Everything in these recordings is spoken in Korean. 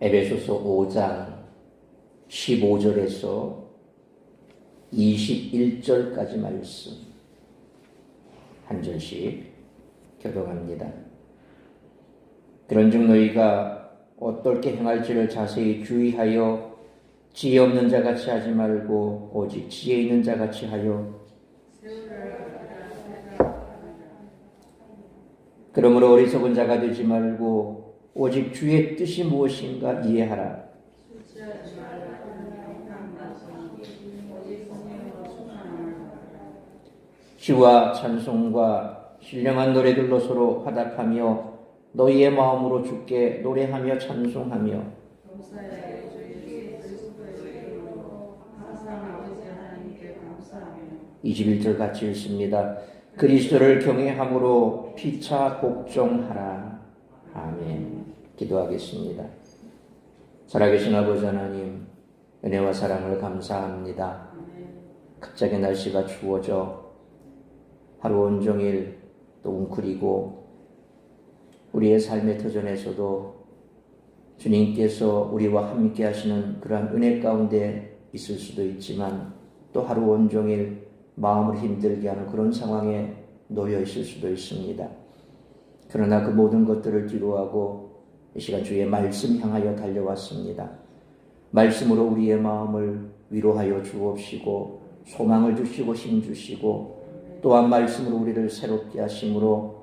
에베소서 5장 15절에서 21절까지 말씀 한 절씩 교독합니다. 그런즉 너희가 어떻게 행할지를 자세히 주의하여 지혜 없는 자같이 하지 말고 오직 지혜 있는 자같이 하여 그러므로 어리석은 자가 되지 말고 오직 주의 뜻이 무엇인가 이해하라. 시와 찬송과 신령한 노래들로 서로 화답하며 너희의 마음으로 주께 노래하며 찬송하며 21절 같이 읽습니다. 그리스도를 경외함으로 피차 복종하라. 아멘. 기도하겠습니다. 살아계신 아버지 하나님, 은혜와 사랑을 감사합니다. 갑자기 날씨가 추워져 하루 온종일 또 웅크리고 우리의 삶의 터전에서도 주님께서 우리와 함께 하시는 그러한 은혜 가운데 있을 수도 있지만 또 하루 온종일 마음을 힘들게 하는 그런 상황에 놓여 있을 수도 있습니다. 그러나 그 모든 것들을 뒤로하고 이 시간 주의 말씀 향하여 달려왔습니다. 말씀으로 우리의 마음을 위로하여 주옵시고 소망을 주시고 힘 주시고 또한 말씀으로 우리를 새롭게 하심으로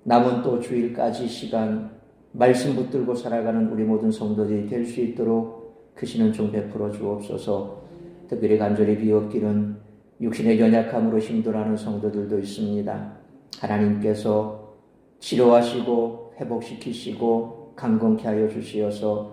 남은 또 주일까지 시간 말씀 붙들고 살아가는 우리 모든 성도들이 될 수 있도록 크시는 종 베풀어 주옵소서. 특별히 간절히 비옵기는 육신의 연약함으로 힘들어하는 성도들도 있습니다. 하나님께서 치료하시고 회복시키시고 강건케 하여 주시어서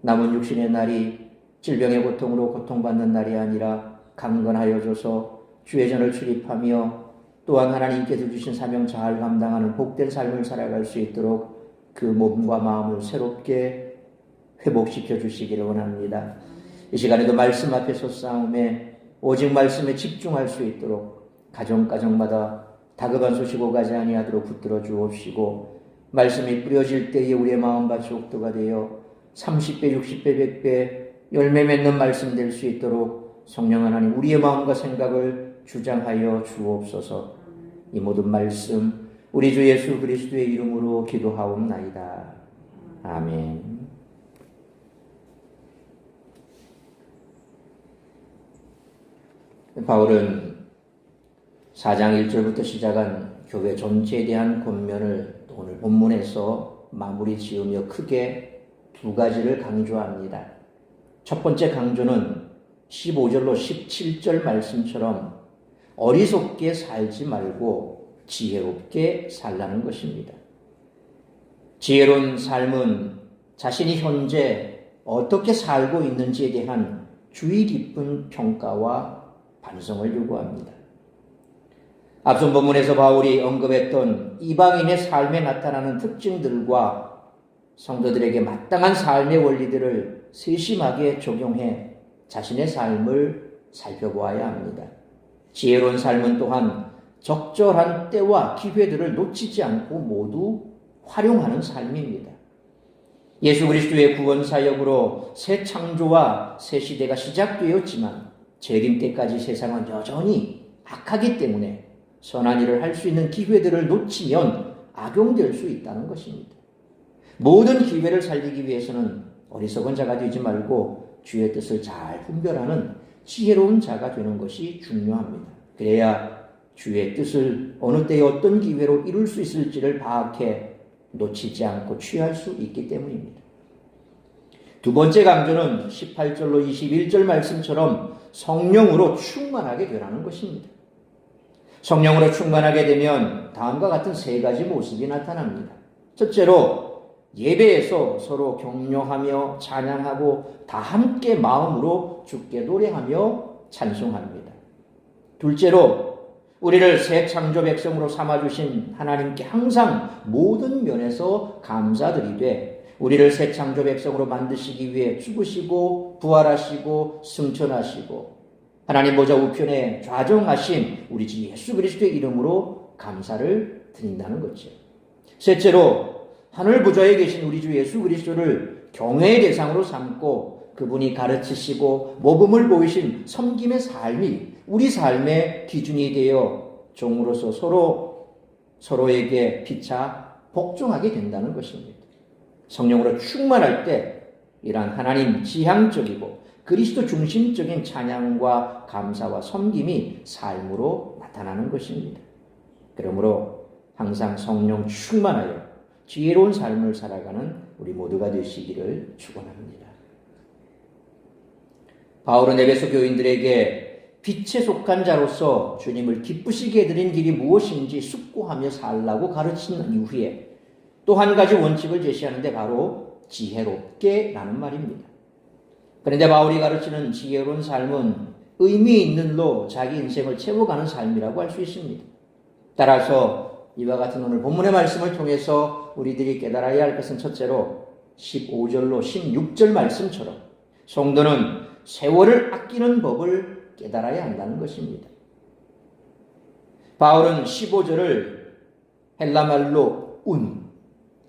남은 육신의 날이 질병의 고통으로 고통받는 날이 아니라 강건하여 줘서 주의 전을 출입하며 또한 하나님께서 주신 사명 잘 감당하는 복된 삶을 살아갈 수 있도록 그 몸과 마음을 새롭게 회복시켜 주시기를 원합니다. 이 시간에도 말씀 앞에서 싸움에 오직 말씀에 집중할 수 있도록 가정마다 다급한 소식 오가지 아니하도록 붙들어 주옵시고 말씀이 뿌려질 때에 우리의 마음밭이 옥토가 되어 30배, 60배, 100배 열매 맺는 말씀 될 수 있도록 성령 하나님 우리의 마음과 생각을 주장하여 주옵소서. 이 모든 말씀 우리 주 예수 그리스도의 이름으로 기도하옵나이다. 아멘. 바울은 4장 1절부터 시작한 교회 전체에 대한 권면을 오늘 본문에서 마무리 지으며 크게 두 가지를 강조합니다. 첫 번째 강조는 15절로 17절 말씀처럼 어리석게 살지 말고 지혜롭게 살라는 것입니다. 지혜로운 삶은 자신이 현재 어떻게 살고 있는지에 대한 주의 깊은 평가와 반성을 요구합니다. 앞선 본문에서 바울이 언급했던 이방인의 삶에 나타나는 특징들과 성도들에게 마땅한 삶의 원리들을 세심하게 적용해 자신의 삶을 살펴보아야 합니다. 지혜로운 삶은 또한 적절한 때와 기회들을 놓치지 않고 모두 활용하는 삶입니다. 예수 그리스도의 구원 사역으로 새 창조와 새 시대가 시작되었지만 재림 때까지 세상은 여전히 악하기 때문에 선한 일을 할 수 있는 기회들을 놓치면 악용될 수 있다는 것입니다. 모든 기회를 살리기 위해서는 어리석은 자가 되지 말고 주의 뜻을 잘 분별하는 지혜로운 자가 되는 것이 중요합니다. 그래야 주의 뜻을 어느 때에 어떤 기회로 이룰 수 있을지를 파악해 놓치지 않고 취할 수 있기 때문입니다. 두 번째 강조는 18절로 21절 말씀처럼 성령으로 충만하게 되라는 것입니다. 성령으로 충만하게 되면 다음과 같은 세 가지 모습이 나타납니다. 첫째로 예배에서 서로 격려하며 찬양하고 다 함께 마음으로 주께 노래하며 찬송합니다. 둘째로 우리를 새 창조 백성으로 삼아주신 하나님께 항상 모든 면에서 감사드리되 우리를 새 창조 백성으로 만드시기 위해 죽으시고 부활하시고 승천하시고 하나님 보좌 우편에 좌정하신 우리 주 예수 그리스도의 이름으로 감사를 드린다는 거죠. 셋째로 하늘 보좌에 계신 우리 주 예수 그리스도를 경외의 대상으로 삼고 그분이 가르치시고 모범을 보이신 섬김의 삶이 우리 삶의 기준이 되어 종으로서 서로에게 피차 복종하게 된다는 것입니다. 성령으로 충만할 때 이러한 하나님 지향적이고 그리스도 중심적인 찬양과 감사와 섬김이 삶으로 나타나는 것입니다. 그러므로 항상 성령 충만하여 지혜로운 삶을 살아가는 우리 모두가 되시기를 축원합니다. 바울은 에베소 교인들에게 빛에 속한 자로서 주님을 기쁘시게 해드린 길이 무엇인지 숙고하며 살라고 가르친 이후에 또 한 가지 원칙을 제시하는데 바로 지혜롭게 라는 말입니다. 그런데 바울이 가르치는 지혜로운 삶은 의미 있는 일로 자기 인생을 채워가는 삶이라고 할 수 있습니다. 따라서 이와 같은 오늘 본문의 말씀을 통해서 우리들이 깨달아야 할 것은 첫째로 15절로 16절 말씀처럼 성도는 세월을 아끼는 법을 깨달아야 한다는 것입니다. 바울은 15절을 헬라말로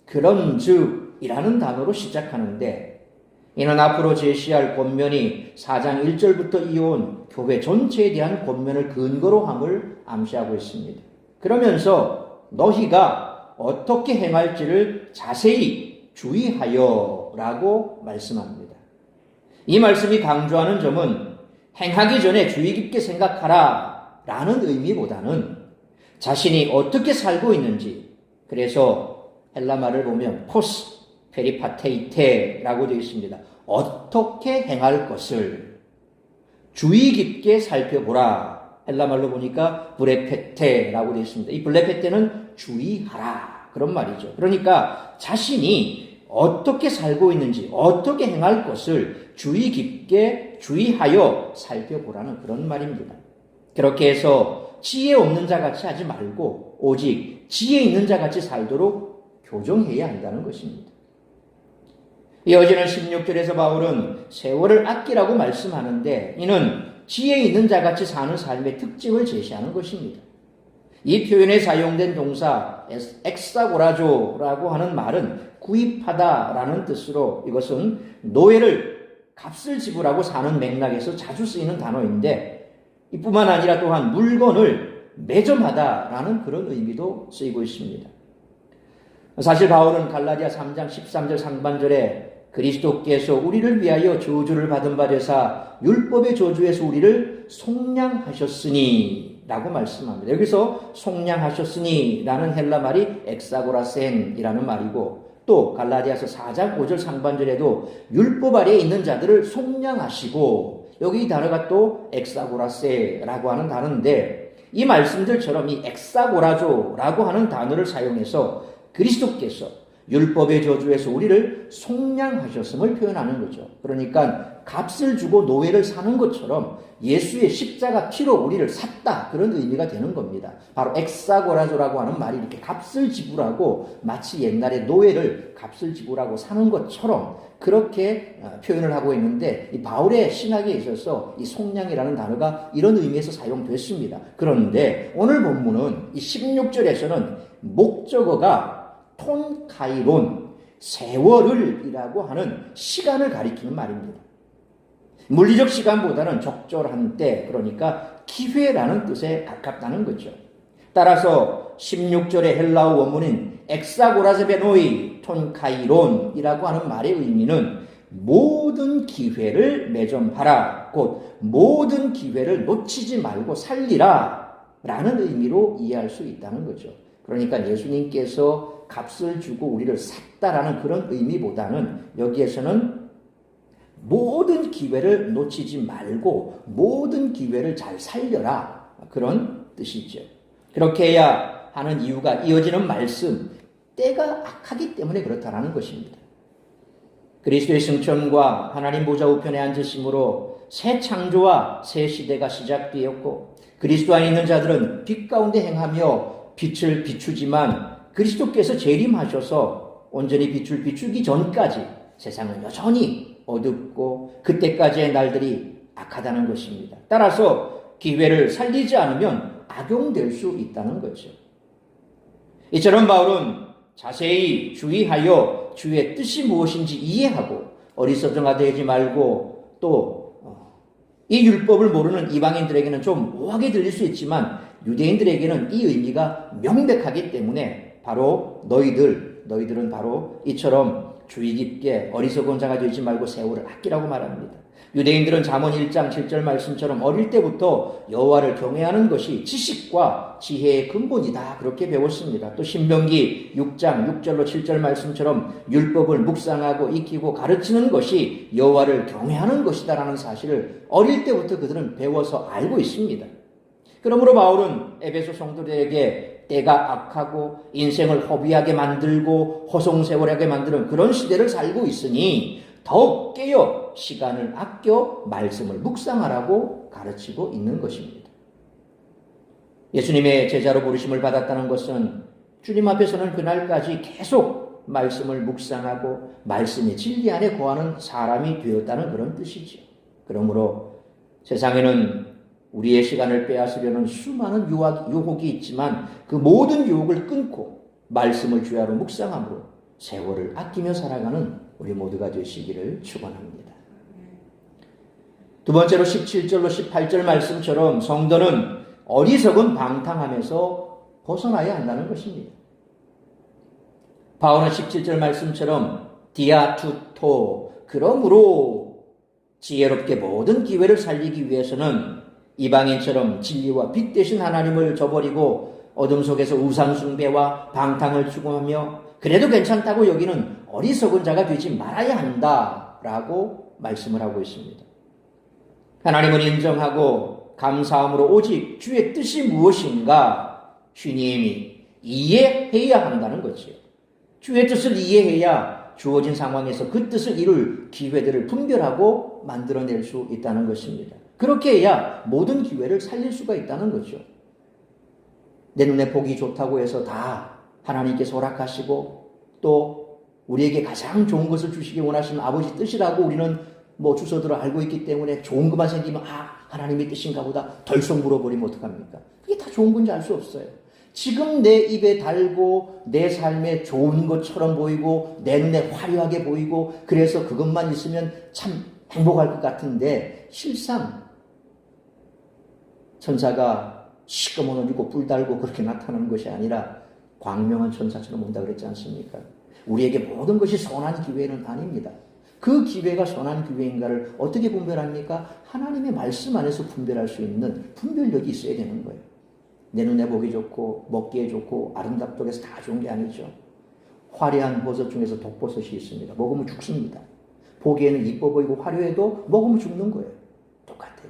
그런 즉이라는 단어로 시작하는데 이는 앞으로 제시할 권면이 4장 1절부터 이어온 교회 전체에 대한 권면을 근거로 함을 암시하고 있습니다. 그러면서 너희가 어떻게 행할지를 자세히 주의하여 라고 말씀합니다. 이 말씀이 강조하는 점은 행하기 전에 주의 깊게 생각하라 라는 의미보다는 자신이 어떻게 살고 있는지, 그래서 헬라말을 보면 포스 페리파테이테라고 되어 있습니다. 어떻게 행할 것을 주의 깊게 살펴보라. 헬라말로 보니까 브레페테라고 되어 있습니다. 이 브레페테는 주의하라 그런 말이죠. 그러니까 자신이 어떻게 살고 있는지, 어떻게 행할 것을 주의 깊게 주의하여 살펴보라는 그런 말입니다. 그렇게 해서 지혜 없는 자 같이 하지 말고 오직 지혜 있는 자 같이 살도록 교정해야 한다는 것입니다. 이어지는 16절에서 바울은 세월을 아끼라고 말씀하는데 이는 지혜 있는 자 같이 사는 삶의 특징을 제시하는 것입니다. 이 표현에 사용된 동사 엑사고라조라고 하는 말은 구입하다라는 뜻으로 이것은 노예를 값을 지불하고 사는 맥락에서 자주 쓰이는 단어인데 이뿐만 아니라 또한 물건을 매점하다라는 그런 의미도 쓰이고 있습니다. 사실 바울은 갈라디아 3장 13절 상반절에 그리스도께서 우리를 위하여 저주를 받은 바 되사 율법의 저주에서 우리를 속량하셨으니 라고 말씀합니다. 여기서 속량하셨으니 라는 헬라 말이 엑사고라센이라는 말이고 또 갈라디아서 4장 5절 상반절에도 율법 아래에 있는 자들을 속량하시고 여기 이 단어가 또 엑사고라세라고 하는 단어인데 이 말씀들처럼 이 엑사고라조라고 하는 단어를 사용해서 그리스도께서 율법의 저주에서 우리를 속량하셨음을 표현하는 거죠. 그러니까 값을 주고 노예를 사는 것처럼 예수의 십자가 피로 우리를 샀다 그런 의미가 되는 겁니다. 바로 엑사고라조라고 하는 말이 이렇게 값을 지불하고 마치 옛날에 노예를 값을 지불하고 사는 것처럼 그렇게 표현을 하고 있는데 이 바울의 신학에 있어서 이 속량이라는 단어가 이런 의미에서 사용됐습니다. 그런데 오늘 본문은 이 16절에서는 목적어가 톤카이론, 세월을이라고 하는 시간을 가리키는 말입니다. 물리적 시간보다는 적절한 때, 그러니까 기회라는 뜻에 가깝다는 거죠. 따라서 16절의 헬라어 원문인 엑사고라세베노이 톤카이론이라고 하는 말의 의미는 모든 기회를 매점하라, 곧 모든 기회를 놓치지 말고 살리라 라는 의미로 이해할 수 있다는 거죠. 그러니까 예수님께서 값을 주고 우리를 샀다라는 그런 의미보다는 여기에서는 모든 기회를 놓치지 말고 모든 기회를 잘 살려라 그런 뜻이죠. 그렇게 해야 하는 이유가 이어지는 말씀, 때가 악하기 때문에 그렇다라는 것입니다. 그리스도의 승천과 하나님 보좌 우편에 앉으심으로 새 창조와 새 시대가 시작되었고 그리스도 안에 있는 자들은 빛 가운데 행하며 빛을 비추지만 그리스도께서 재림하셔서 온전히 빛을 비추기 전까지 세상은 여전히 어둡고 그때까지의 날들이 악하다는 것입니다. 따라서 기회를 살리지 않으면 악용될 수 있다는 거죠. 이처럼 바울은 자세히 주의하여 주의 뜻이 무엇인지 이해하고 어리석어가 되지 말고 또 이 율법을 모르는 이방인들에게는 좀 모호하게 들릴 수 있지만 유대인들에게는 이 의미가 명백하기 때문에 바로 너희들은 바로 이처럼 주의 깊게 어리석은 자가 되지 말고 세월을 아끼라고 말합니다. 유대인들은 잠언 1장 7절 말씀처럼 어릴 때부터 여호와를 경외하는 것이 지식과 지혜의 근본이다 그렇게 배웠습니다. 또 신명기 6장 6절로 7절 말씀처럼 율법을 묵상하고 익히고 가르치는 것이 여호와를 경외하는 것이다라는 사실을 어릴 때부터 그들은 배워서 알고 있습니다. 그러므로 바울은 에베소 성도들에게 때가 악하고 인생을 허비하게 만들고 허송세월하게 만드는 그런 시대를 살고 있으니 더욱 깨어 시간을 아껴 말씀을 묵상하라고 가르치고 있는 것입니다. 예수님의 제자로 부르심을 받았다는 것은 주님 앞에서는 그날까지 계속 말씀을 묵상하고 말씀의 진리 안에 거하는 사람이 되었다는 그런 뜻이죠. 그러므로 세상에는 우리의 시간을 빼앗으려는 수많은 유혹이 있지만 그 모든 유혹을 끊고 말씀을 주야로 묵상함으로 세월을 아끼며 살아가는 우리 모두가 되시기를 축원합니다. 두 번째로 17절로 18절 말씀처럼 성도는 어리석은 방탕함에서 벗어나야 한다는 것입니다. 바울은 17절 말씀처럼 디아투토 그러므로 지혜롭게 모든 기회를 살리기 위해서는 이방인처럼 진리와 빛 대신 하나님을 저버리고 어둠 속에서 우상 숭배와 방탕을 추구하며 그래도 괜찮다고 여기는 어리석은 자가 되지 말아야 한다라고 말씀을 하고 있습니다. 하나님을 인정하고 감사함으로 오직 주의 뜻이 무엇인가 주님이 이해해야 한다는 거지요. 주의 뜻을 이해해야 주어진 상황에서 그 뜻을 이룰 기회들을 분별하고 만들어낼 수 있다는 것입니다. 그렇게 해야 모든 기회를 살릴 수가 있다는 거죠. 내 눈에 보기 좋다고 해서 다 하나님께서 허락하시고 또 우리에게 가장 좋은 것을 주시기 원하시는 아버지 뜻이라고 우리는 주소들을 알고 있기 때문에 좋은 것만 생기면 하나님의 뜻인가 보다 덜썩 물어버리면 어떡합니까? 그게 다 좋은 건지 알 수 없어요. 지금 내 입에 달고 내 삶에 좋은 것처럼 보이고 내 눈에 화려하게 보이고 그래서 그것만 있으면 참 행복할 것 같은데 실상 천사가 시꺼먼 옷 입고 뿔 달고 그렇게 나타나는 것이 아니라 광명한 천사처럼 온다 그랬지 않습니까? 우리에게 모든 것이 선한 기회는 아닙니다. 그 기회가 선한 기회인가를 어떻게 분별합니까? 하나님의 말씀 안에서 분별할 수 있는 분별력이 있어야 되는 거예요. 내 눈에 보기 좋고 먹기에 좋고 아름답다고 해서 다 좋은 게 아니죠. 화려한 버섯 중에서 독버섯이 있습니다. 먹으면 죽습니다. 보기에는 이뻐 보이고 화려해도 먹으면 죽는 거예요. 똑같아요.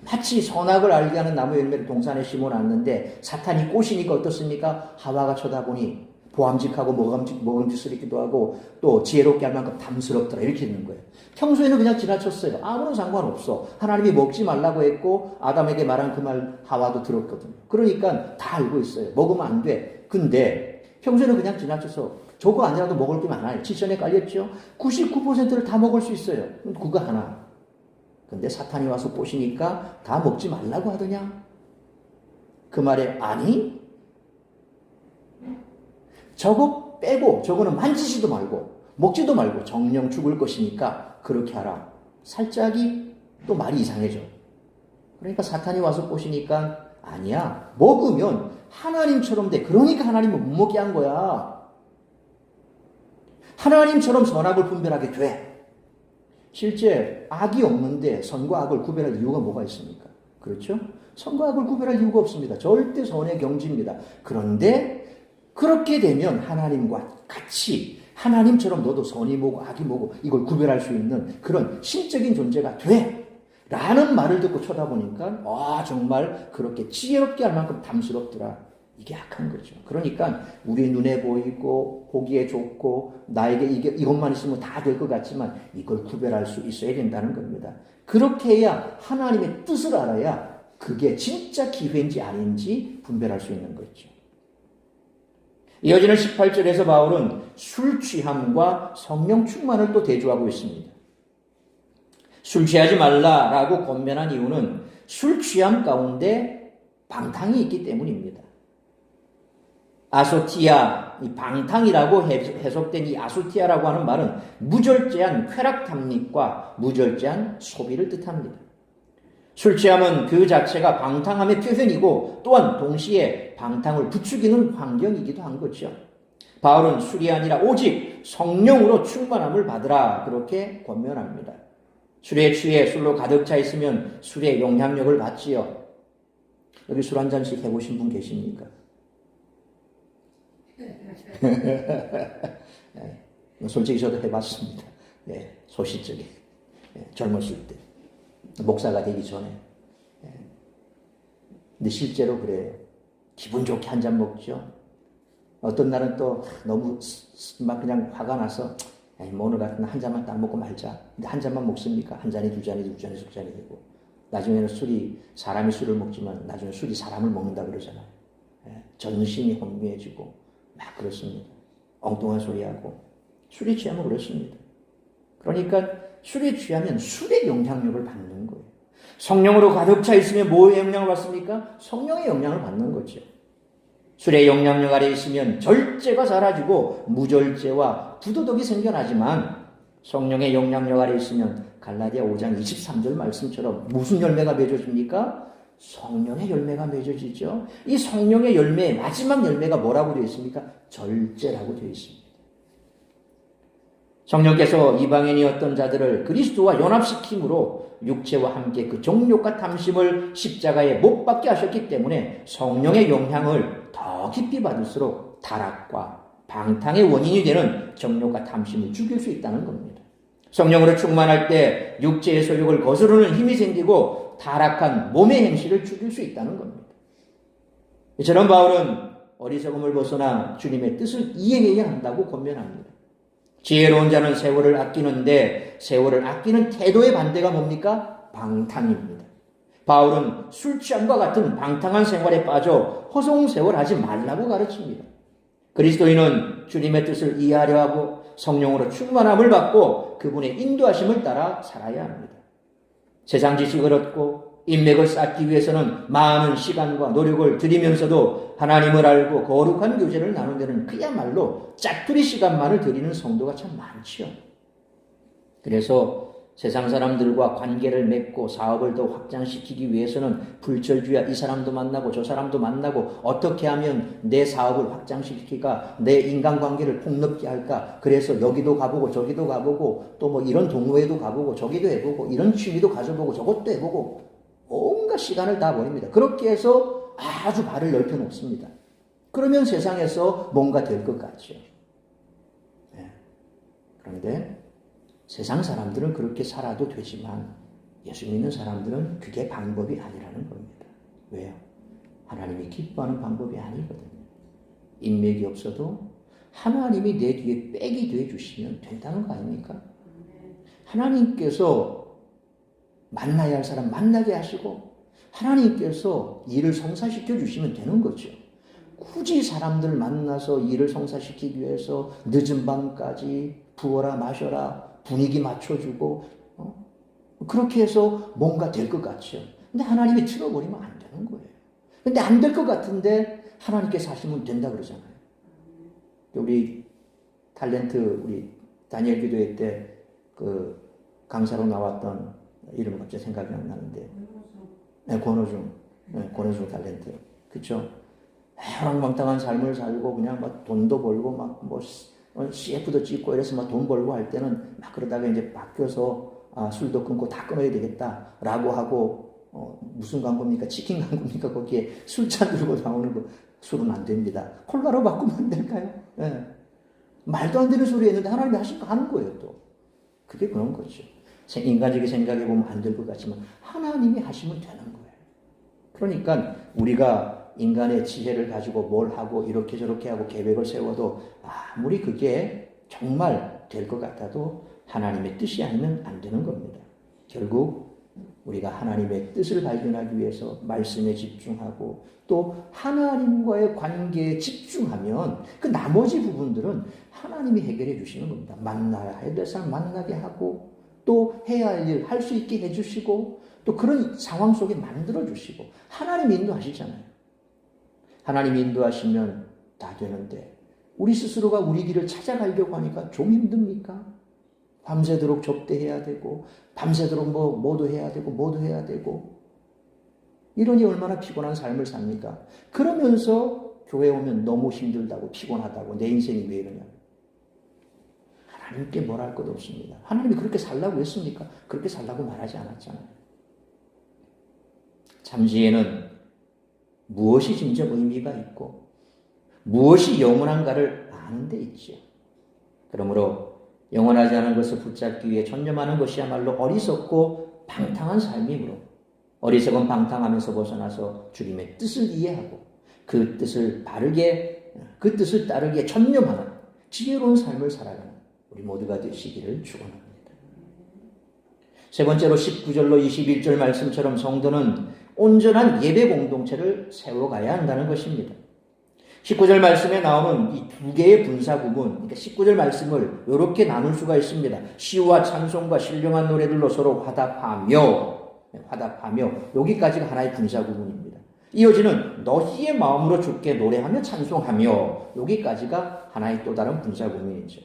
마치 선악을 알게 하는 나무 열매를 동산에 심어놨는데 사탄이 꼬시니까 어떻습니까? 하와가 쳐다보니 보암직하고 먹음직스럽기도 하고 또 지혜롭게 할 만큼 담스럽더라 이렇게 있는 거예요. 평소에는 그냥 지나쳤어요. 아무런 상관없어. 하나님이 먹지 말라고 했고 아담에게 말한 그 말 하와도 들었거든요. 그러니까 다 알고 있어요. 먹으면 안 돼. 근데 평소에는 그냥 지나쳐서 저거 아니라도 먹을 게 많아요. 지천에 깔렸죠. 99%를 다 먹을 수 있어요. 그거 하나. 근데 사탄이 와서 꼬시니까 다 먹지 말라고 하더냐? 그 말에 아니 저거 빼고 저거는 만지지도 말고 먹지도 말고 정령 죽을 것이니까 그렇게 하라. 살짝이 또 말이 이상해져. 그러니까 사탄이 와서 꼬시니까 아니야. 먹으면 하나님처럼 돼. 그러니까 하나님은 못 먹게 한 거야. 하나님처럼 선악을 분별하게 돼. 실제 악이 없는데 선과 악을 구별할 이유가 뭐가 있습니까? 그렇죠? 선과 악을 구별할 이유가 없습니다. 절대 선의 경지입니다. 그런데 그렇게 되면 하나님과 같이 하나님처럼 너도 선이 뭐고 악이 뭐고 이걸 구별할 수 있는 그런 신적인 존재가 돼. 라는 말을 듣고 쳐다보니까 정말 그렇게 지혜롭게 할 만큼 담스럽더라. 이게 악한 거죠. 그러니까 우리 눈에 보이고 보기에 좋고 나에게 이것만 있으면 다 될 것 같지만 이걸 구별할 수 있어야 된다는 겁니다. 그렇게 해야 하나님의 뜻을 알아야 그게 진짜 기회인지 아닌지 분별할 수 있는 거죠. 이어지는 18절에서 바울은 술 취함과 성령 충만을 또 대조하고 있습니다. 술 취하지 말라라고 권면한 이유는 술 취함 가운데 방탕이 있기 때문입니다. 아소티아 이 방탕이라고 해석된 이 아수티아라고 하는 말은 무절제한 쾌락 탐닉과 무절제한 소비를 뜻합니다. 술 취함은 그 자체가 방탕함의 표현이고 또한 동시에 방탕을 부추기는 환경이기도 한 거죠. 바울은 술이 아니라 오직 성령으로 충만함을 받으라 그렇게 권면합니다. 술에 취해 술로 가득 차 있으면 술의 영향력을 받지요. 여기 술 한 잔씩 해보신 분 계십니까? 솔직히 저도 해봤습니다. 소시적에 젊었을 때 목사가 되기 전에. 근데 실제로 그래요. 기분 좋게 한 잔 먹죠. 어떤 날은 또 너무 막 그냥 화가 나서 뭐 오늘 같은 한 잔만 딱 먹고 말자. 근데 한 잔만 먹습니까? 한 잔이 두 잔이 두 잔이 세 잔이 되고 나중에는 사람이 술을 먹지만 나중에 술이 사람을 먹는다 그러잖아요. 전신이 혼미해지고 막 그렇습니다. 엉뚱한 소리하고 술에 취하면 그렇습니다. 그러니까 술에 취하면 술의 영향력을 받는 거예요. 성령으로 가득 차 있으면 뭐의 영향을 받습니까? 성령의 영향을 받는 거죠. 술의 영향력 아래 있으면 절제가 사라지고 무절제와 부도덕이 생겨나지만 성령의 영향력 아래 있으면 갈라디아 5장 23절 말씀처럼 무슨 열매가 맺어집니까? 성령의 열매가 맺어지죠. 이 성령의 열매의 마지막 열매가 뭐라고 되어 있습니까? 절제라고 되어 있습니다. 성령께서 이방인이었던 자들을 그리스도와 연합시킴으로 육체와 함께 그 정욕과 탐심을 십자가에 못 박게 하셨기 때문에 성령의 영향을 더 깊이 받을수록 타락과 방탕의 원인이 되는 정욕과 탐심을 죽일 수 있다는 겁니다. 성령으로 충만할 때 육체의 소욕을 거스르는 힘이 생기고 타락한 몸의 행실을 죽일 수 있다는 겁니다. 이처럼 바울은 어리석음을 벗어나 주님의 뜻을 이행해야 한다고 권면합니다. 지혜로운 자는 세월을 아끼는데 세월을 아끼는 태도의 반대가 뭡니까? 방탕입니다. 바울은 술 취함과 같은 방탕한 생활에 빠져 허송세월하지 말라고 가르칩니다. 그리스도인은 주님의 뜻을 이해하려 하고 성령으로 충만함을 받고 그분의 인도하심을 따라 살아야 합니다. 세상 지식을 얻고 인맥을 쌓기 위해서는 많은 시간과 노력을 들이면서도 하나님을 알고 거룩한 교제를 나눈 데는 그야말로 짜투리 시간만을 들이는 성도가 참 많지요. 그래서 세상 사람들과 관계를 맺고 사업을 더 확장시키기 위해서는 불철주야 이 사람도 만나고 저 사람도 만나고 어떻게 하면 내 사업을 확장시킬까, 내 인간관계를 폭넓게 할까, 그래서 여기도 가보고 저기도 가보고 또 뭐 이런 동호회도 가보고 저기도 해보고 이런 취미도 가져보고 저것도 해보고 온갖 시간을 다 버립니다. 그렇게 해서 아주 발을 넓혀 놓습니다. 그러면 세상에서 뭔가 될 것 같죠. 그런데 세상 사람들은 그렇게 살아도 되지만 예수 믿는 사람들은 그게 방법이 아니라는 겁니다. 왜요? 하나님이 기뻐하는 방법이 아니거든요. 인맥이 없어도 하나님이 내 뒤에 백이 되어 주시면 된다는 거 아닙니까? 하나님께서 만나야 할 사람 만나게 하시고 하나님께서 일을 성사시켜 주시면 되는 거죠. 굳이 사람들 만나서 일을 성사시키기 위해서 늦은 밤까지 부어라 마셔라 분위기 맞춰주고 그렇게 해서 뭔가 될 것 같죠. 근데 하나님이 틀어버리면 안 되는 거예요. 근데 안 될 것 같은데 하나님께서 하시면 된다 그러잖아요. 우리 탤런트 우리 다니엘 기도회 때 그 강사로 나왔던 이름이 갑자기 생각이 안 나는데 권호중 탤런트 그쵸? 해랑망탕한 삶을 살고 그냥 막 돈도 벌고 막 뭐 CF도 찍고 이래서 막 돈 벌고 할 때는 막 그러다가 이제 바뀌어서 술도 끊고 다 끊어야 되겠다라고 하고 무슨 광고입니까? 치킨 광고입니까? 거기에 술잔 들고 나오는 거 술은 안 됩니다. 콜라로 바꾸면 안 될까요? 네. 말도 안 되는 소리 했는데 하나님이 하신 거 하는 거예요 또. 그게 그런 거죠. 인간적인 생각해 보면 안 될 것 같지만 하나님이 하시면 되는 거예요. 그러니까 우리가 인간의 지혜를 가지고 뭘 하고 이렇게 저렇게 하고 계획을 세워도 아무리 그게 정말 될 것 같아도 하나님의 뜻이 아니면 안 되는 겁니다. 결국 우리가 하나님의 뜻을 발견하기 위해서 말씀에 집중하고 또 하나님과의 관계에 집중하면 그 나머지 부분들은 하나님이 해결해 주시는 겁니다. 만나야 될 사람 만나게 하고 또 해야 할 일 할 수 있게 해주시고 또 그런 상황 속에 만들어 주시고 하나님이 인도하시잖아요. 하나님이 인도하시면 다 되는데 우리 스스로가 우리 길을 찾아가려고 하니까 좀 힘듭니까? 밤새도록 접대해야 되고 밤새도록 뭐도 해야 되고 뭐도 해야 되고 이러니 얼마나 피곤한 삶을 삽니까? 그러면서 교회 오면 너무 힘들다고 피곤하다고 내 인생이 왜 이러냐. 하나님께 뭘 할 것 없습니다. 하나님이 그렇게 살라고 했습니까? 그렇게 살라고 말하지 않았잖아요. 잠시에는 무엇이 진정 의미가 있고 무엇이 영원한가를 아는 데 있죠. 그러므로 영원하지 않은 것을 붙잡기 위해 전념하는 것이야말로 어리석고 방탕한 삶이므로 어리석은 방탕하면서 벗어나서 주님의 뜻을 이해하고 그 뜻을 따르기에 전념하는 지혜로운 삶을 살아가는 우리 모두가 되시기를 축원합니다. 세 번째로 19절로 21절 말씀처럼 성도는 온전한 예배 공동체를 세워가야 한다는 것입니다. 19절 말씀에 나오는 이 두 개의 분사 구문, 그러니까 19절 말씀을 이렇게 나눌 수가 있습니다. 시와 찬송과 신령한 노래들로 서로 화답하며 여기까지가 하나의 분사 구문입니다. 이어지는 너희의 마음으로 주께 노래하며 찬송하며 여기까지가 하나의 또 다른 분사 구문이죠.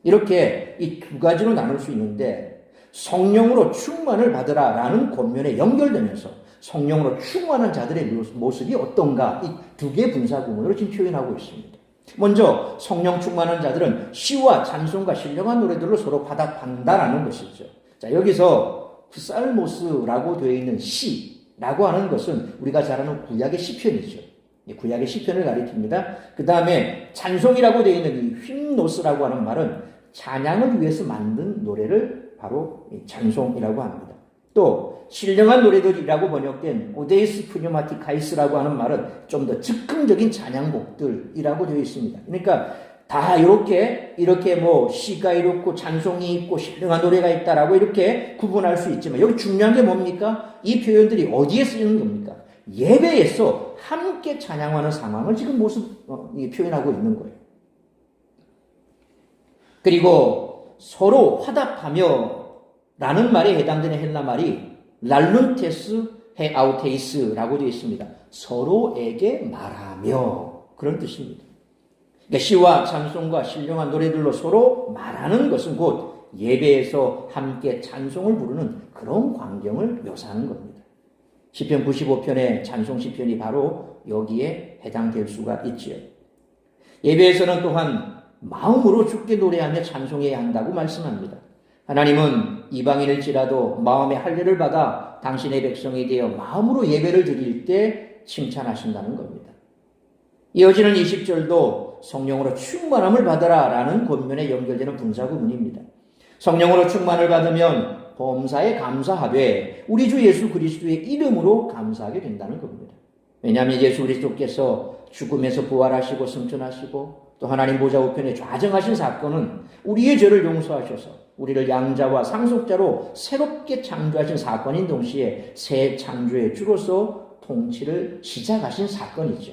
이렇게 이 두 가지로 나눌 수 있는데 성령으로 충만을 받으라라는 권면에 연결되면서 성령으로 충만한 자들의 모습이 어떤가 이 두 개의 분사 구문으로 지금 표현하고 있습니다. 먼저 성령 충만한 자들은 시와 찬송과 신령한 노래들로 서로 화답한다라는 것이죠. 자, 여기서 살모스라고 되어 있는 시라고 하는 것은 우리가 잘 아는 구약의 시편이죠. 구약의 시편을 가리킵니다. 그 다음에 찬송이라고 되어 있는 이 휄노스라고 하는 말은 찬양을 위해서 만든 노래를 바로 찬송이라고 합니다. 또 신령한 노래들이라고 번역된 오데이스 푸뉴마티카이스라고 하는 말은 좀 더 즉흥적인 찬양곡들이라고 되어 있습니다. 그러니까 다 이렇게 시가 이렇고 찬송이 있고 신령한 노래가 있다라고 이렇게 구분할 수 있지만 여기 중요한 게 뭡니까? 이 표현들이 어디에 쓰이는 겁니까? 예배에서 함께 찬양하는 상황을 지금 표현하고 있는 거예요. 그리고 서로 화답하며 라는 말에 해당되는 헬라 말이 랄룬테스 헤아우테이스라고 되어 있습니다. 서로에게 말하며 그런 뜻입니다. 그러니까 시와 찬송과 신령한 노래들로 서로 말하는 것은 곧 예배에서 함께 찬송을 부르는 그런 광경을 묘사하는 겁니다. 시편 95편의 찬송 시편이 바로 여기에 해당될 수가 있지요. 예배에서는 또한 마음으로 주께 노래하며 찬송해야 한다고 말씀합니다. 하나님은 이방인일지라도 마음의 할례를 받아 당신의 백성이 되어 마음으로 예배를 드릴 때 칭찬하신다는 겁니다. 이어지는 20절도 성령으로 충만함을 받아라 라는 권면에 연결되는 분사 구문입니다. 성령으로 충만을 받으면 범사에 감사하되 우리 주 예수 그리스도의 이름으로 감사하게 된다는 겁니다. 왜냐하면 예수 그리스도께서 죽음에서 부활하시고 승천하시고 또 하나님 보좌 우편에 좌정하신 사건은 우리의 죄를 용서하셔서 우리를 양자와 상속자로 새롭게 창조하신 사건인 동시에 새 창조의 주로서 통치를 시작하신 사건이죠.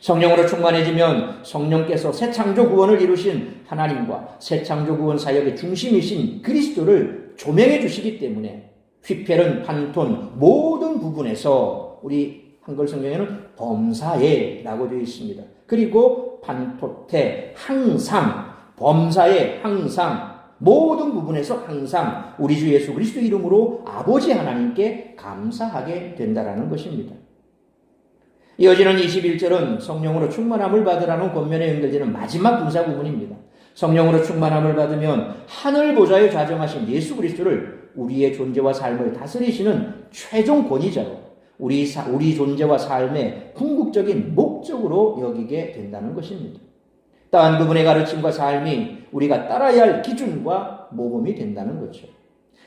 성령으로 충만해지면 성령께서 새 창조 구원을 이루신 하나님과 새 창조 구원 사역의 중심이신 그리스도를 조명해 주시기 때문에 휘펠은 판톤 모든 부분에서 우리 한글 성경에는 범사에라고 되어 있습니다. 그리고 판토테 항상 범사에 항상 모든 부분에서 항상 우리 주 예수 그리스도 이름으로 아버지 하나님께 감사하게 된다라는 것입니다. 이어지는 21절은 성령으로 충만함을 받으라는 권면에 연결되는 마지막 분사 부분입니다. 성령으로 충만함을 받으면 하늘 보좌에 좌정하신 예수 그리스도를 우리의 존재와 삶을 다스리시는 최종 권위자로 우리 존재와 삶의 궁극적인 목적으로 여기게 된다는 것입니다. 다른 그분의 가르침과 삶이 우리가 따라야 할 기준과 모범이 된다는 거죠.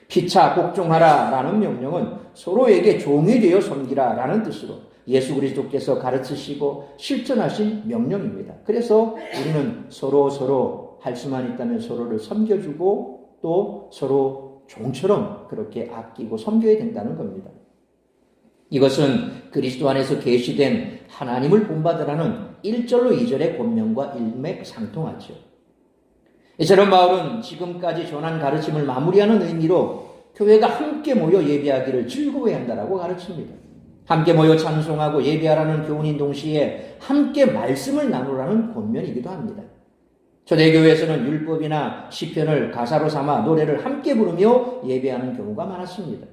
피차 복종하라 라는 명령은 서로에게 종이 되어 섬기라 라는 뜻으로 예수 그리스도께서 가르치시고 실천하신 명령입니다. 그래서 우리는 서로 할 수만 있다면 서로를 섬겨주고 또 서로 종처럼 그렇게 아끼고 섬겨야 된다는 겁니다. 이것은 그리스도 안에서 계시된 하나님을 본받으라는 1절로 2절의 권면과 일맥상통하죠. 이처럼 바울은 지금까지 전한 가르침을 마무리하는 의미로 교회가 함께 모여 예배하기를 즐거워해야 한다라고 가르칩니다. 함께 모여 찬송하고 예배하라는 교훈인 동시에 함께 말씀을 나누라는 권면이기도 합니다. 초대교회에서는 율법이나 시편을 가사로 삼아 노래를 함께 부르며 예배하는 경우가 많았습니다.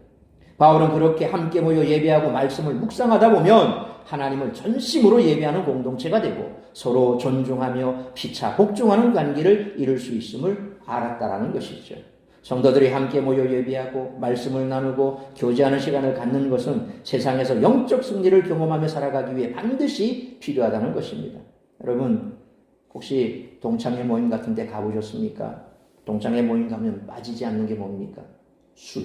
바울은 그렇게 함께 모여 예배하고 말씀을 묵상하다 보면 하나님을 전심으로 예배하는 공동체가 되고 서로 존중하며 피차 복종하는 관계를 이룰 수 있음을 알았다라는 것이죠. 성도들이 함께 모여 예배하고 말씀을 나누고 교제하는 시간을 갖는 것은 세상에서 영적 승리를 경험하며 살아가기 위해 반드시 필요하다는 것입니다. 여러분, 혹시 동창회 모임 같은 데 가보셨습니까? 동창회 모임 가면 빠지지 않는 게 뭡니까? 술.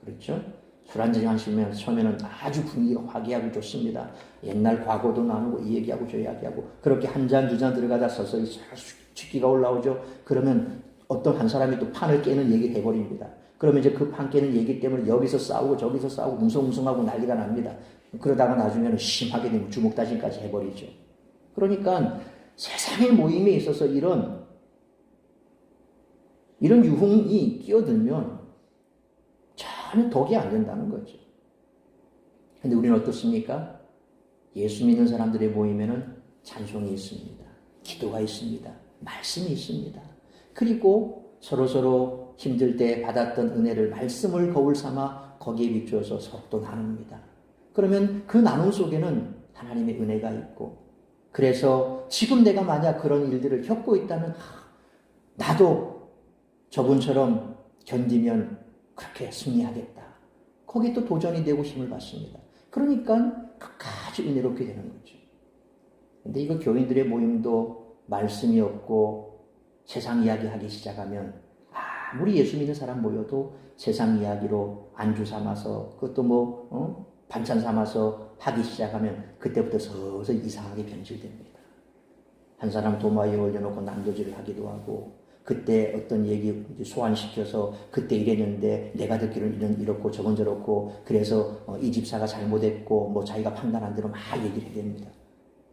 그렇죠? 술 한잔 하시면 처음에는 아주 분위기가 화기하고 좋습니다. 옛날 과거도 나누고 이 얘기하고 저 얘기하고 그렇게 한 잔 두 잔 들어가다 서서히 취기가 올라오죠. 그러면 어떤 한 사람이 또 판을 깨는 얘기를 해버립니다. 그러면 이제 그 판 깨는 얘기 때문에 여기서 싸우고 저기서 싸우고 뭉성뭉성하고 난리가 납니다. 그러다가 나중에는 심하게 되면 주먹다짐까지 해버리죠. 그러니까 세상의 모임에 있어서 이런 유흥이 끼어들면 전혀 덕이 안 된다는 거죠. 근데 우리는 어떻습니까? 예수 믿는 사람들의 모임에는 찬송이 있습니다. 기도가 있습니다. 말씀이 있습니다. 그리고 서로서로 힘들 때 받았던 은혜를 말씀을 거울 삼아 거기에 비추어서 서로 또 나눕니다. 그러면 그 나눔 속에는 하나님의 은혜가 있고 그래서 지금 내가 만약 그런 일들을 겪고 있다면 나도 저분처럼 견디면 그렇게 승리하겠다. 거기에 또 도전이 되고 힘을 받습니다. 그러니까 끝까지 은혜롭게 되는 거죠. 근데 이거 교인들의 모임도 말씀이 없고 세상 이야기 하기 시작하면 아무리 예수 믿는 사람 모여도 세상 이야기로 안주 삼아서 그것도 반찬 삼아서 하기 시작하면 그때부터 서서히 이상하게 변질됩니다. 한 사람 도마에 올려놓고 난도질을 하기도 하고 그때 어떤 얘기 소환시켜서 그때 이랬는데 내가 듣기로는 이렇고 저건 저렇고 그래서 이 집사가 잘못했고 자기가 판단한 대로 막 얘기를 해야 됩니다.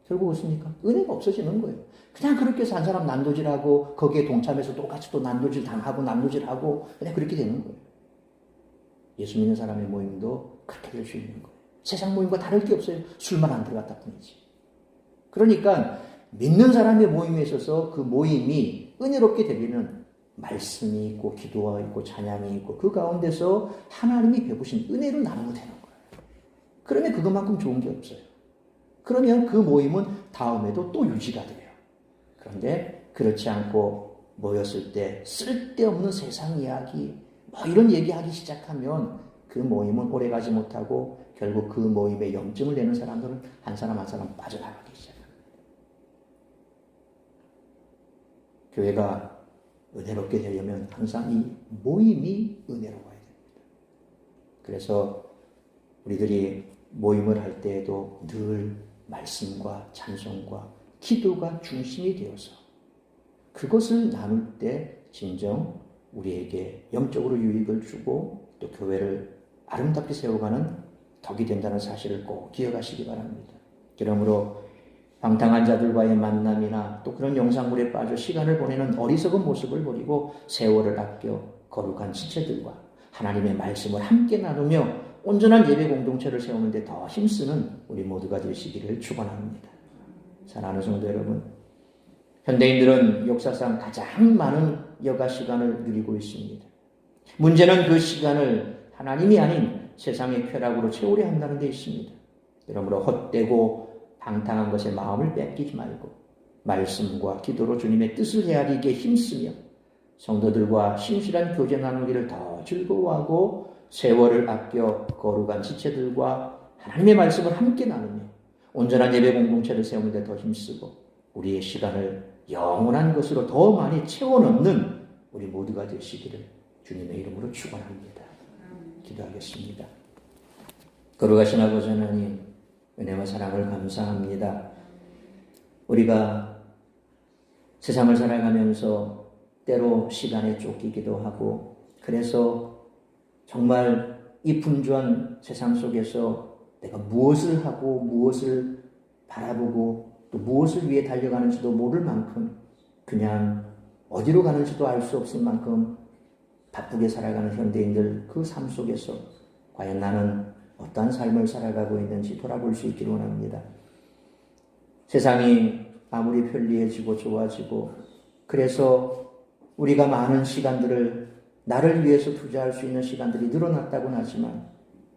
결국 무엇입니까? 은혜가 없어지는 거예요. 그냥 그렇게 해서 한 사람 난도질하고 거기에 동참해서 똑같이 또 난도질 당하고 난도질하고 그냥 그렇게 되는 거예요. 예수 믿는 사람의 모임도 그렇게 될 수 있는 거예요. 세상 모임과 다를 게 없어요. 술만 안 들어갔다 뿐이지. 그러니까 믿는 사람의 모임에 있어서 그 모임이 은혜롭게 되려면 말씀이 있고 기도가 있고 찬양이 있고 그 가운데서 하나님이 베푸신 은혜로 나누면 되는 거예요. 그러면 그것만큼 좋은 게 없어요. 그러면 그 모임은 다음에도 또 유지가 돼요. 그런데 그렇지 않고 모였을 때 쓸데없는 세상 이야기 이런 얘기하기 시작하면 그 모임은 오래가지 못하고 결국 그 모임에 염증을 내는 사람들은 한 사람 한 사람 빠져나가기 시작합니다. 교회가 은혜롭게 되려면 항상 이 모임이 은혜로워야 됩니다. 그래서 우리들이 모임을 할 때에도 늘 말씀과 찬송과 기도가 중심이 되어서 그것을 나눌 때 진정 우리에게 영적으로 유익을 주고 또 교회를 아름답게 세워가는 덕이 된다는 사실을 꼭 기억하시기 바랍니다. 그러므로 방탕한 자들과의 만남이나 또 그런 영상물에 빠져 시간을 보내는 어리석은 모습을 버리고 세월을 아껴 거룩한 지체들과 하나님의 말씀을 함께 나누며 온전한 예배 공동체를 세우는 데 더 힘쓰는 우리 모두가 되시기를 축원합니다. 사랑하는 성도 여러분, 현대인들은 역사상 가장 많은 여가 시간을 누리고 있습니다. 문제는 그 시간을 하나님이 아닌 세상의 쾌락으로 채우려 한다는 데 있습니다. 그러므로 헛되고 방탕한 것에 마음을 뺏기지 말고 말씀과 기도로 주님의 뜻을 헤아리기에 힘쓰며 성도들과 신실한 교제 나누기를 더 즐거워하고 세월을 아껴 거룩한 지체들과 하나님의 말씀을 함께 나누며 온전한 예배 공동체를 세우는 데 더 힘쓰고 우리의 시간을 영원한 것으로 더 많이 채워넣는 우리 모두가 되시기를 주님의 이름으로 축원합니다. 기도하겠습니다. 거룩하신 아버지 하나님, 은혜와 사랑을 감사합니다. 우리가 세상을 살아가면서 때로 시간에 쫓기기도 하고 그래서 정말 이 분주한 세상 속에서 내가 무엇을 하고 무엇을 바라보고 또 무엇을 위해 달려가는지도 모를 만큼 그냥 어디로 가는지도 알 수 없을 만큼 바쁘게 살아가는 현대인들 그 삶 속에서 과연 나는 어떠한 삶을 살아가고 있는지 돌아볼 수 있기를 원합니다. 세상이 아무리 편리해지고 좋아지고 그래서 우리가 많은 시간들을 나를 위해서 투자할 수 있는 시간들이 늘어났다고는 하지만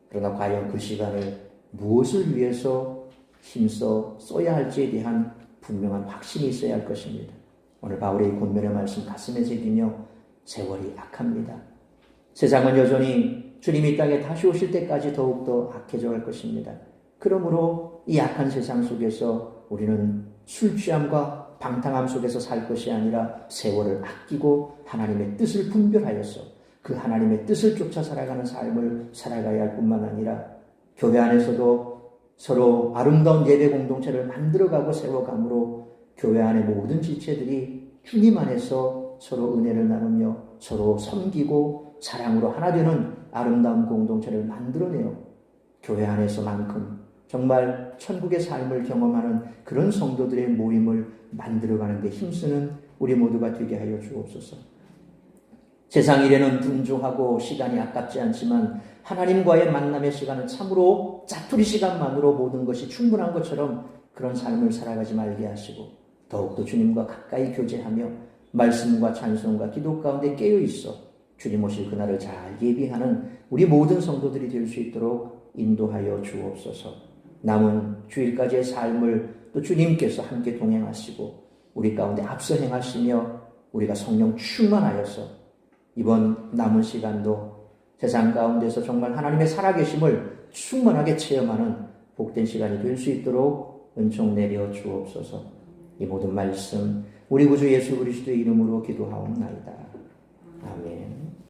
그러나 과연 그 시간을 무엇을 위해서 힘써 써야 할지에 대한 분명한 확신이 있어야 할 것입니다. 오늘 바울의 권면의 말씀 가슴에 새기며 세월이 악합니다. 세상은 여전히 주님이 이 땅에 다시 오실 때까지 더욱더 악해져 갈 것입니다. 그러므로 이 악한 세상 속에서 우리는 술 취함과 방탕함 속에서 살 것이 아니라 세월을 아끼고 하나님의 뜻을 분별하여서 그 하나님의 뜻을 쫓아 살아가는 삶을 살아가야 할 뿐만 아니라 교회 안에서도 서로 아름다운 예배 공동체를 만들어가고 세워감으로 교회 안의 모든 지체들이 주님 안에서 서로 은혜를 나누며 서로 섬기고 사랑으로 하나 되는 아름다운 공동체를 만들어내요. 교회 안에서만큼 정말 천국의 삶을 경험하는 그런 성도들의 모임을 만들어가는 데 힘쓰는 우리 모두가 되게 하여 주옵소서. 세상 일에는 분주하고 시간이 아깝지 않지만 하나님과의 만남의 시간은 참으로 짜투리 시간만으로 모든 것이 충분한 것처럼 그런 삶을 살아가지 말게 하시고 더욱더 주님과 가까이 교제하며 말씀과 찬송과 기도 가운데 깨어있어 주님 오실 그날을 잘 예비하는 우리 모든 성도들이 될 수 있도록 인도하여 주옵소서. 남은 주일까지의 삶을 또 주님께서 함께 동행하시고 우리 가운데 앞서 행하시며 우리가 성령 충만하여서 이번 남은 시간도 세상 가운데서 정말 하나님의 살아계심을 충만하게 체험하는 복된 시간이 될 수 있도록 은총 내려 주옵소서. 이 모든 말씀 우리 구주 예수 그리스도의 이름으로 기도하옵나이다. 아멘.